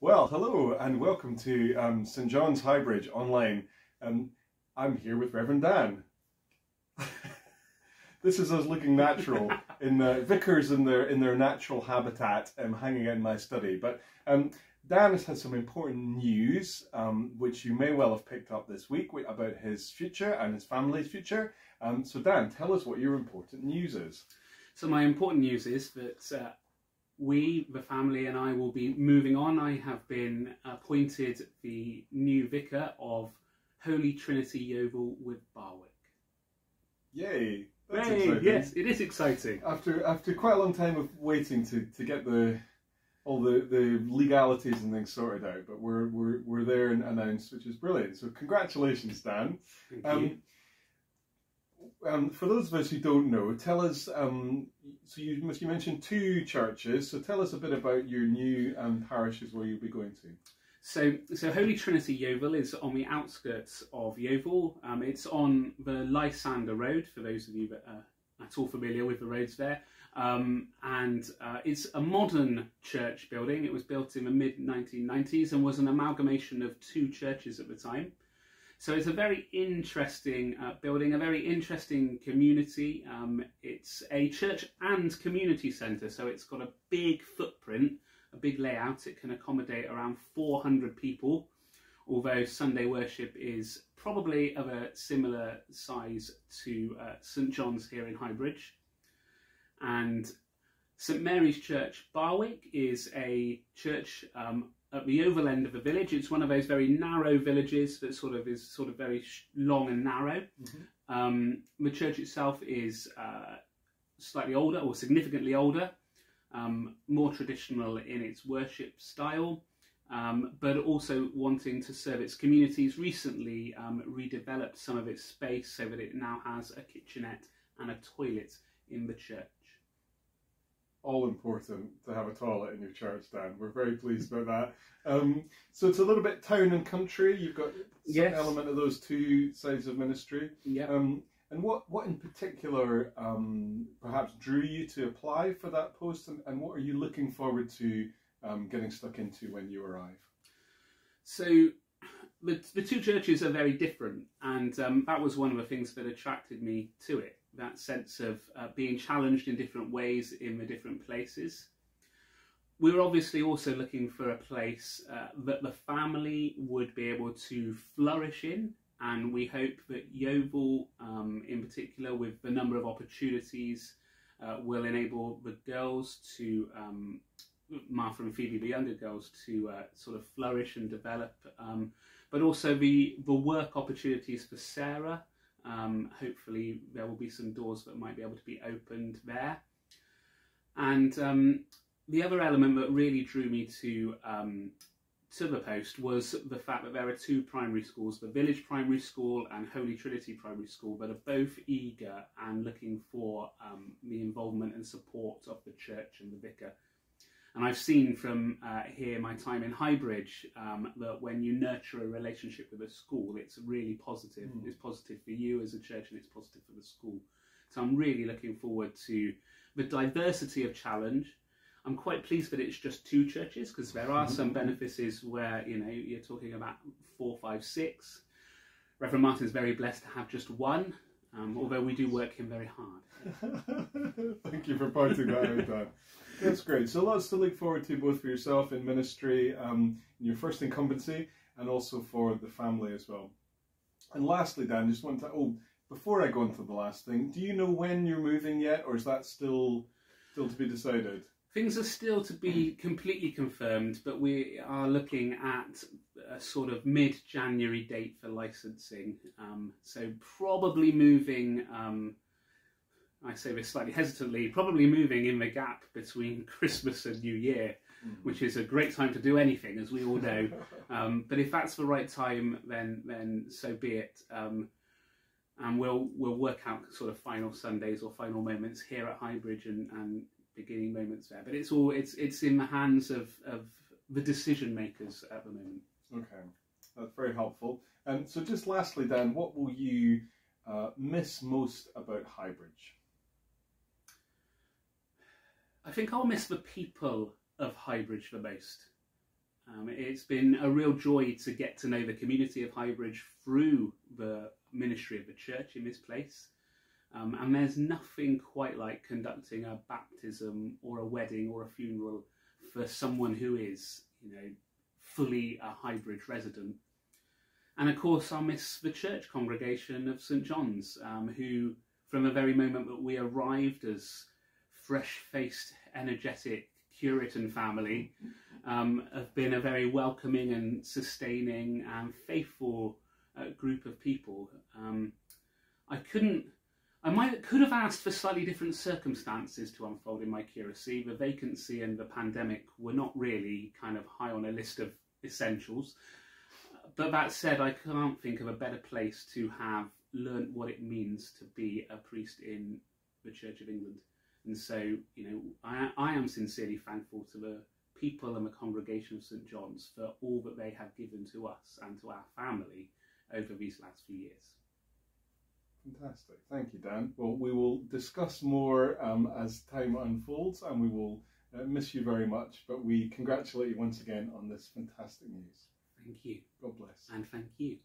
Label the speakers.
Speaker 1: Well, hello and welcome to St John's Highbridge online. I'm here with Rev'd Dan. This is us looking natural in the vicars in their natural habitat, hanging out in my study. But Dan has had some important news, which you may well have picked up this week about his future and his family's future. So Dan, tell us what your important news is.
Speaker 2: So my important news is that we, the family, and I will be moving on. I have been appointed the new vicar of Holy Trinity Yeovil with Barwick.
Speaker 1: Yay! That's
Speaker 2: Yay!
Speaker 1: exciting.
Speaker 2: Yes, it is exciting.
Speaker 1: After quite a long time of waiting to get all the legalities and things sorted out, but we're there and announced, which is brilliant. So congratulations, Dan.
Speaker 2: Thank you.
Speaker 1: For those of us who don't know, tell us. So you mentioned two churches. So tell us a bit about your new parishes where you'll be going to.
Speaker 2: So Holy Trinity Yeovil is on the outskirts of Yeovil. It's on the Lysander Road, for those of you that are at all familiar with the roads there. It's a modern church building. It was built in the mid-1990s and was an amalgamation of two churches at the time. So it's a very interesting building, a very interesting community. It's a church and community centre, so it's got a big footprint, a big layout. It can accommodate around 400 people, although Sunday worship is probably of a similar size to St John's here in Highbridge. And St Mary's Church Barwick is a church at the oval end of the village. It's one of those very narrow villages that is very long and narrow. Mm-hmm. The church itself is slightly older, or significantly older, more traditional in its worship style, but also wanting to serve its communities. Recently redeveloped some of its space so that it now has a kitchenette and a toilet in the church.
Speaker 1: All important to have a toilet in your church, Dan. We're very pleased about that. So it's a little bit town and country. You've got some element of those two sides of ministry.
Speaker 2: Yeah.
Speaker 1: And what in particular perhaps drew you to apply for that post, and what are you looking forward to getting stuck into when you arrive?
Speaker 2: So the two churches are very different, and that was one of the things that attracted me to it. That sense of being challenged in different ways in the different places. We were obviously also looking for a place that the family would be able to flourish in, and we hope that Yeovil in particular, with the number of opportunities, will enable the girls to, Martha and Phoebe, the younger girls, to sort of flourish and develop, but also the work opportunities for Sarah. Hopefully there will be some doors that might be able to be opened there. And the other element that really drew me to the post was the fact that there are two primary schools, the Village Primary School and Holy Trinity Primary School, that are both eager and looking for the involvement and support of the church and the vicar. And I've seen from here, my time in Highbridge, that when you nurture a relationship with a school, it's really positive. It's positive for you as a church, and it's positive for the school. So I'm really looking forward to the diversity of challenge. I'm quite pleased that it's just two churches, because there are some benefices where, you know, you're talking about 4, 5, 6. Reverend Martin's very blessed to have just one, although we do work him very hard.
Speaker 1: Thank you for pointing that out, Dan. That's great. So lots to look forward to, both for yourself in ministry, in your first incumbency, and also for the family as well. And lastly, Dan, just want to, before I go on to the last thing, do you know when you're moving yet, or is that still to be decided?
Speaker 2: Things are still to be completely confirmed, but we are looking at a sort of mid-January date for licensing. So probably moving, I say this slightly hesitantly, probably moving in the gap between Christmas and New Year, which is a great time to do anything, as we all know. But if that's the right time, then so be it. And we'll work out sort of final Sundays or final moments here at Highbridge and beginning moments there. But it's in the hands of the decision makers at the moment. Okay,
Speaker 1: that's very helpful. And so just lastly, Dan, what will you miss most about Highbridge?
Speaker 2: I think I'll miss the people of Highbridge the most. It's been a real joy to get to know the community of Highbridge through the ministry of the church in this place. And there's nothing quite like conducting a baptism or a wedding or a funeral for someone who is, fully a Highbridge resident. And of course, I'll miss the church congregation of St John's, who, from the very moment that we arrived as fresh-faced, energetic Puritan family, have been a very welcoming and sustaining and faithful group of people. I could have asked for slightly different circumstances to unfold in my curacy. The vacancy and the pandemic were not really kind of high on a list of essentials. But that said, I can't think of a better place to have learnt what it means to be a priest in the Church of England. And so, I am sincerely thankful to the people and the congregation of St John's for all that they have given to us and to our family over these last few years.
Speaker 1: Fantastic. Thank you, Dan. Well, we will discuss more as time unfolds, and we will miss you very much, but we congratulate you once again on this fantastic news.
Speaker 2: Thank you.
Speaker 1: God bless.
Speaker 2: And thank you.